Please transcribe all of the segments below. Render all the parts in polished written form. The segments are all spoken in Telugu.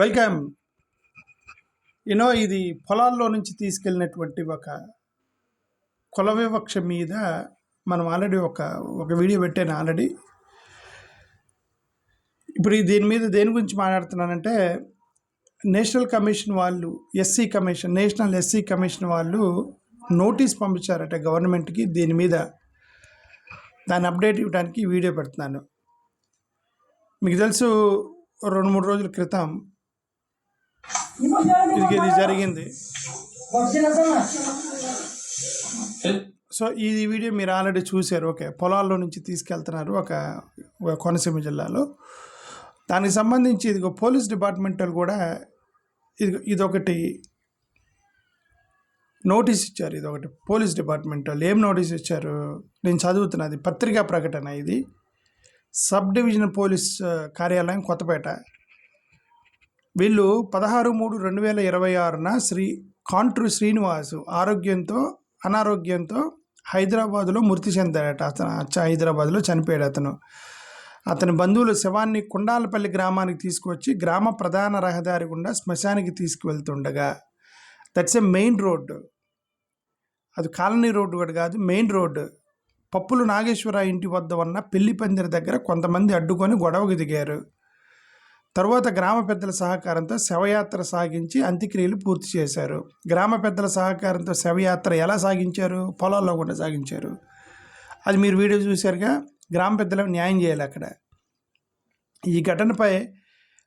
వెల్కమ్. ఇది పొలాల్లో నుంచి తీసుకెళ్ళినటువంటి ఒక కుల వివక్ష మీద మనం ఆల్రెడీ ఒక వీడియో పెట్టాను ఆల్రెడీ. ఇప్పుడు దేని గురించి మాట్లాడుతున్నానంటే, నేషనల్ ఎస్సీ కమిషన్ వాళ్ళు నోటీస్ పంపించారట గవర్నమెంట్కి. దీని మీద దాన్ని అప్డేట్ ఇవ్వడానికి వీడియో పెడుతున్నాను. మీకు తెలుసు, 2-3 రోజుల క్రితం ఇది జరిగింది. సో ఈ వీడియో మీరు ఆల్రెడీ చూశారు. ఓకే, పొలాల్లో నుంచి తీసుకెళ్తున్నారు ఒక కోనసీమ జిల్లాలో. దానికి సంబంధించి ఇదిగో పోలీస్ డిపార్ట్మెంట్ కూడా ఇదొకటి నోటీస్ ఇచ్చారు. ఇదొకటి పోలీస్ డిపార్ట్మెంట్ వాళ్ళు ఏం నోటీస్ ఇచ్చారు నేను చదువుతున్నది. పత్రికా ప్రకటన. ఇది సబ్ డివిజనల్ పోలీస్ కార్యాలయం కొత్తపేట. వీళ్ళు 16/3/2026 కాంట్రు శ్రీనివాసు అనారోగ్యంతో హైదరాబాదులో మృతి చెందాడట. హైదరాబాద్లో చనిపోయాడు. అతని బంధువులు శవాన్ని కుండాలపల్లి గ్రామానికి తీసుకువచ్చి గ్రామ ప్రధాన రహదారి గుండా శ్మశానికి తీసుకువెళ్తుండగా, దట్స్ ఎ మెయిన్ రోడ్డు, అది కాలనీ రోడ్డు కూడా కాదు, మెయిన్ రోడ్డు. పప్పులు నాగేశ్వర ఇంటి వద్ద ఉన్న పెళ్లి పందిరి దగ్గర కొంతమంది అడ్డుకొని గొడవకు దిగారు. తరువాత గ్రామ పెద్దల సహకారంతో శవయాత్ర సాగించి అంత్యక్రియలు పూర్తి చేశారు. గ్రామ పెద్దల సహకారంతో శవయాత్ర ఎలా సాగించారు? పొలాల్లో కూడా సాగించారు. అది మీరు వీడియో చూశారుగా. గ్రామ పెద్దలకు న్యాయం చేయాలి అక్కడ. ఈ ఘటనపై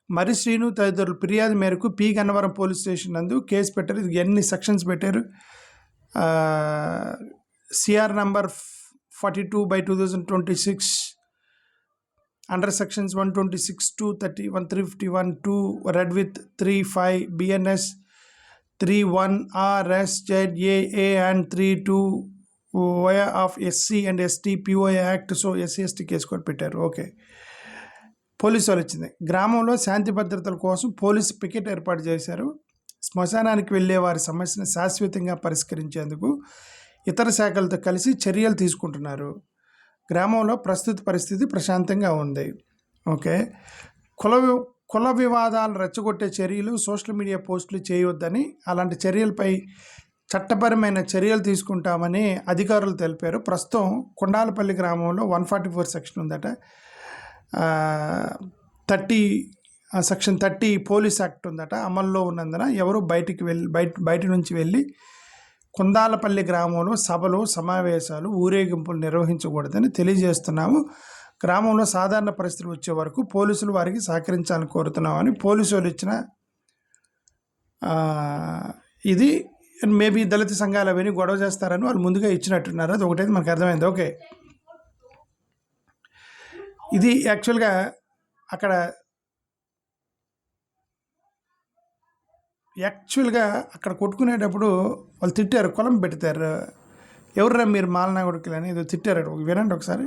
మరి శ్రీను తదితరులు ఫిర్యాదు మేరకు పి గన్నవరం పోలీస్ స్టేషన్ నందు కేసు పెట్టారు. ఇది ఎన్ని సెక్షన్స్ పెట్టారు? CR number 42/2026 under sections 126, 230, 151, 2 red with 35 BNS 31 RSZAA and 32 via of SC and ST POA act. So SC/ST case కూడా పెట్టారు. ఓకే, పోలీసు వాళ్ళు వచ్చింది. గ్రామంలో శాంతి భద్రతల కోసం పోలీసు పికెట్ ఏర్పాటు చేశారు. శ్మశానానికి వెళ్ళే వారి సమస్యను శాశ్వతంగా పరిష్కరించేందుకు ఇతర శాఖలతో కలిసి చర్యలు తీసుకుంటున్నారు. గ్రామంలో ప్రస్తుత పరిస్థితి ప్రశాంతంగా ఉంది. ఓకే, కుల వివాదాలు రెచ్చగొట్టే చర్యలు, సోషల్ మీడియా పోస్టులు చేయవద్దని, అలాంటి చర్యలపై చట్టపరమైన చర్యలు తీసుకుంటామని అధికారులు తెలిపారు. ప్రస్తుతం కొండాలపల్లి గ్రామంలో 144 సెక్షన్ ఉందట. సెక్షన్ 30 పోలీస్ యాక్ట్ ఉందట అమల్లో ఉన్నందున ఎవరు బయట నుంచి వెళ్ళి కొండాలపల్లి గ్రామంలో సభలు, సమావేశాలు, ఊరేగింపులు నిర్వహించకూడదని తెలియజేస్తున్నాము. గ్రామంలో సాధారణ పరిస్థితులు వచ్చే వరకు పోలీసులు వారికి సహకరించాలని కోరుతున్నామని పోలీసు వాళ్ళు ఇచ్చిన ఇది. మేబీ దళిత సంఘాలు అవన్నీ గొడవ చేస్తారని వాళ్ళు ముందుగా ఇచ్చినట్టున్నారు. అది ఒకటైతే మనకు అర్థమైంది. ఓకే, ఇది యాక్చువల్గా అక్కడ కొట్టుకునేటప్పుడు వాళ్ళు తిట్టారు, కులం పెడతారు. ఎవర్రా మీరు మాలనా కొడుకులు అని ఏదో తిట్టారు. వినండి ఒకసారి.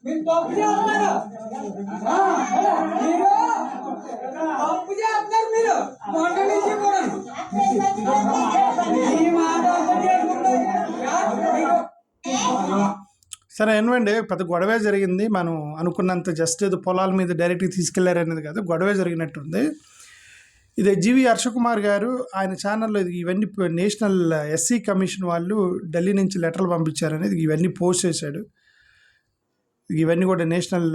మీరు తప్పు చేస్తున్నారు. మీరు మొన్న నుంచి కూడా ఈ మాట ఒకటే ఉంటుంది. సరే ఏమండి, పెద్ద గొడవే జరిగింది. మనం అనుకున్నంత జస్ట్ ఏదో పొలాల మీద డైరెక్ట్గా తీసుకెళ్లారనేది కాదు, గొడవే జరిగినట్టుంది. ఇది జీవి హర్షకుమార్ గారు ఆయన ఛానల్లో ఇవన్నీ నేషనల్ ఎస్సీ కమిషన్ వాళ్ళు ఢిల్లీ నుంచి లెటర్లు పంపించారనేది ఇవన్నీ పోస్ట్ చేశాడు. ఇవన్నీ కూడా నేషనల్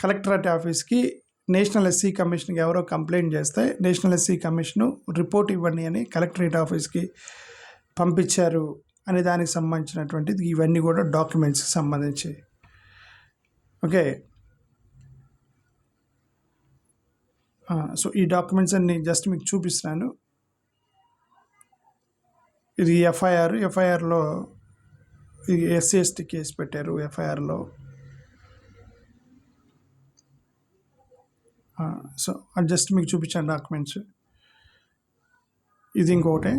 కలెక్టరేట్ ఆఫీస్కి నేషనల్ ఎస్సీ కమిషన్కి ఎవరో కంప్లైంట్ చేస్తే నేషనల్ ఎస్సీ కమిషను రిపోర్ట్ ఇవ్వండి అని కలెక్టరేట్ ఆఫీస్కి పంపించారు అనే దానికి సంబంధించినటువంటిది ఇవన్నీ కూడా డాక్యుమెంట్స్కి సంబంధించి. ఓకే, సో ఈ డాక్యుమెంట్స్ అన్ని జస్ట్ మీకు చూపిస్తున్నాను. ఇది ఎఫ్ఐఆర్లో ఇది ఎస్సీ ఎస్టీ కేసు పెట్టారు ఎఫ్ఐఆర్లో. సో అది జస్ట్ మీకు చూపించాను డాక్యుమెంట్స్. ఇది ఇంకొకటి,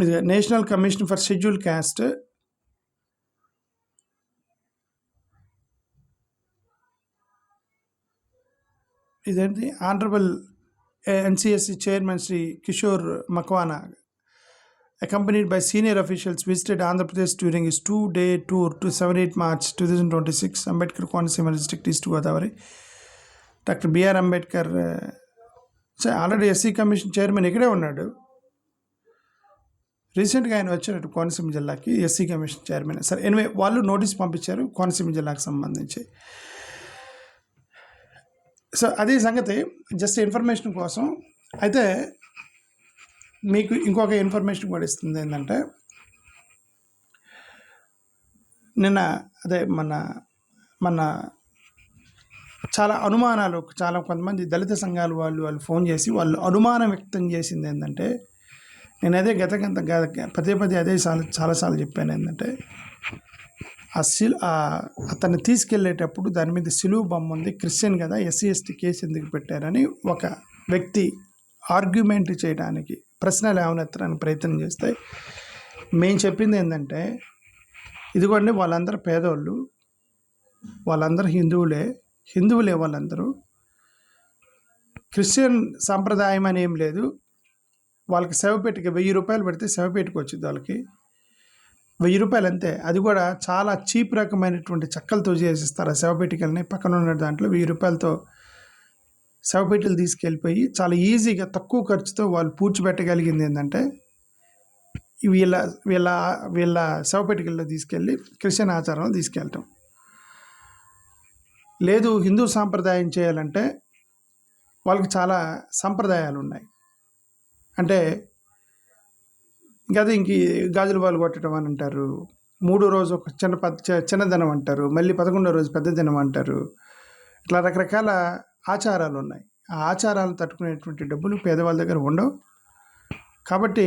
ఇది national commission for scheduled caste. ఇదేంటి honourable NCSC chairman Shri Kishore Makwana accompanied by senior officials visited Andhra Pradesh during his 2-day tour to 7-8 March 2026 Ambedkar Koనసీమ district East Godavari. Doctor BR Ambedkar already SC commission chairman ఇక్కడే ఉన్నాడు. రీసెంట్గా ఆయన వచ్చాడు కోనసీమ జిల్లాకి ఎస్సీ కమిషన్ చైర్మన్. సరే ఎనివే వాళ్ళు నోటీస్ పంపించారు కోనసీమ జిల్లాకు సంబంధించి. సో అదే సంగతి, జస్ట్ ఇన్ఫర్మేషన్ కోసం. అయితే మీకు ఇంకొక ఇన్ఫర్మేషన్ కూడా ఇస్తుంది ఏంటంటే, నిన్న అదే మన చాలా అనుమానాలు, చాలా కొంతమంది దళిత సంఘాలు వాళ్ళు ఫోన్ చేసి వాళ్ళు అనుమానం వ్యక్తం చేసింది ఏంటంటే, నేను అదే పదే అదే చాలాసార్లు చెప్పాను ఏంటంటే, అతన్ని తీసుకెళ్ళేటప్పుడు దాని మీద సిలువ బొమ్మ ఉంది, క్రిస్టియన్ కదా, ఎస్సీ ఎస్టీ కేసు ఎందుకు పెట్టారని ఒక వ్యక్తి ఆర్గ్యుమెంట్ చేయడానికి, ప్రశ్నలు లేవనెత్తడానికి ప్రయత్నం చేస్తే మేము చెప్పింది ఏంటంటే, ఇదిగోండి వాళ్ళందరూ పేదోళ్ళు, వాళ్ళందరూ హిందువులే వాళ్ళందరూ, క్రిస్టియన్ సాంప్రదాయం అని ఏం లేదు. వాళ్ళకి శవపేటకి 1000 రూపాయలు పెడితే శవపేటకి వచ్చింది వాళ్ళకి 1000 రూపాయలు అంతే. అది కూడా చాలా చీప్ రకమైనటువంటి చెక్కలతో చేసిస్తారు ఆ శవపేటికల్ని. పక్కన ఉన్న దాంట్లో 1000 రూపాయలతో శవపేటలు తీసుకెళ్ళిపోయి చాలా ఈజీగా తక్కువ ఖర్చుతో వాళ్ళు పూడ్చిపెట్టగలిగింది ఏంటంటే, వీళ్ళ శవపేటికల్లో తీసుకెళ్ళి క్రిస్టియన్ ఆచారంలో తీసుకెళ్ళటం. లేదు హిందూ సాంప్రదాయం చేయాలంటే వాళ్ళకి చాలా సంప్రదాయాలు ఉన్నాయి. అంటే గది గాజులు బాలు కొట్టడం అని అంటారు, 3వ రోజు ఒక చిన్నదనం అంటారు, మళ్ళీ 11వ రోజు పెద్ద దినం అంటారు. ఇట్లా రకరకాల ఆచారాలు ఉన్నాయి. ఆ ఆచారాలు తట్టుకునేటువంటి డబ్బులు పేదవాళ్ళ దగ్గర ఉండవు. కాబట్టి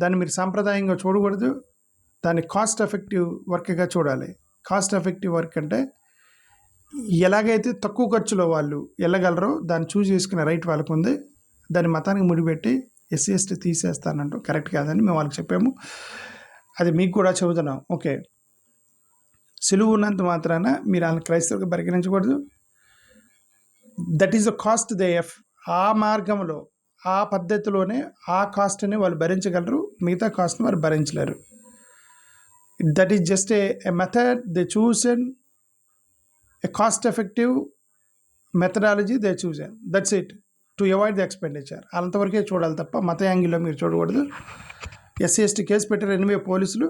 దాన్ని మీరు సాంప్రదాయంగా చూడకూడదు, దాన్ని కాస్ట్ ఎఫెక్టివ్ వర్క్గా చూడాలి. కాస్ట్ ఎఫెక్టివ్ వర్క్ అంటే ఎలాగైతే తక్కువ ఖర్చులో వాళ్ళు వెళ్ళగలరో దాన్ని చూస్ చేసుకునే రైట్ వాళ్ళకు ఉంది. దాన్ని మతానికి ముడిపెట్టి ఎస్సీ ఎస్టీ తీసేస్తానంటూ కరెక్ట్ కాదని మేము వాళ్ళకి చెప్పాము. అది మీకు కూడా చెబుతున్నాం. ఓకే, సులువు ఉన్నంత మాత్రాన మీరు వాళ్ళని క్రైస్తవులకు పరిగణించకూడదు. That is the caste they ఎఫ్. ఆ మార్గంలో ఆ పద్ధతిలోనే ఆ కాస్ట్ని వాళ్ళు భరించగలరు, మిగతా కాస్ట్ని వారు భరించలేరు. That is just a method they chosen, a cost effective methodology they chosen. That's it, to avoid the expenditure. అంతవరకే చూడాలి తప్ప మత యాంగిల్లో మీరు చూడకూడదు. ఎస్సీ ఎస్టీ కేసు పెట్టారు 8 పోలీసులు,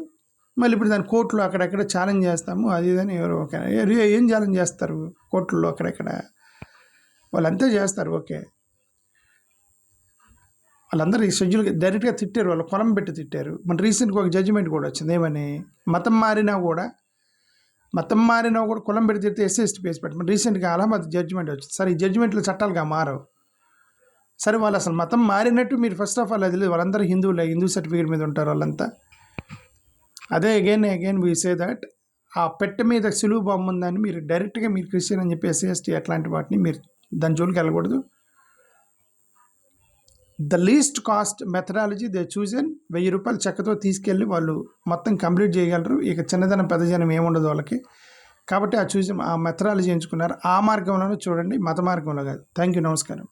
మళ్ళీ ఇప్పుడు దాని కోర్టులో అక్కడెక్కడ ఛాలెంజ్ చేస్తాము అది ఇదని ఎవరు ఏం ఛాలెంజ్ చేస్తారు కోర్టుల్లో అక్కడెక్కడ, వాళ్ళంతే చేస్తారు. ఓకే, వాళ్ళందరూ ఈ షెడ్యూల్ డైరెక్ట్గా తిట్టారు, వాళ్ళు కొలం పెట్టి తిట్టారు. మన రీసెంట్గా ఒక జడ్జిమెంట్ కూడా వచ్చింది, ఏమని మతం మారినా కూడా కులం పెట్టి తిడితే ఎస్సీ ఎస్టీ కేసు పెట్టి. మన రీసెంట్గా అలహాబాద్ జడ్జిమెంట్ వచ్చింది. సరే ఈ జడ్జిమెంట్లు చట్టాలుగా మారవు. సరే వాళ్ళు అసలు మతం మారినట్టు మీరు ఫస్ట్ ఆఫ్ ఆల్ అది లేదు, వాళ్ళందరూ హిందువులే, హిందూ సర్టిఫికేట్ మీద ఉంటారు వాళ్ళంతా. అదే అగైన్ వీ సే దట్ ఆ పెట్టె మీద సులువు బొమ్మ ఉందని మీరు డైరెక్ట్గా మీరు క్రిస్టియన్ అని చెప్పి ఎస్సీ ఎస్టీ అట్లాంటి వాటిని మీరు దాని జోలికి వెళ్ళకూడదు. The least cost methodology they chosen. 1000 రూపాయలు చెక్కతో తీసుకెళ్ళి వాళ్ళు మొత్తం కంప్లీట్ చేయగలరు. ఇక చిన్నదనం పెద్దజనం ఏముండదు వాళ్ళకి. కాబట్టి ఆ మెథడాలజీ ఎంచుకున్నారు. ఆ మార్గంలోనే చూడండి, మత మార్గంలో కాదు. Thank you. నమస్కారం.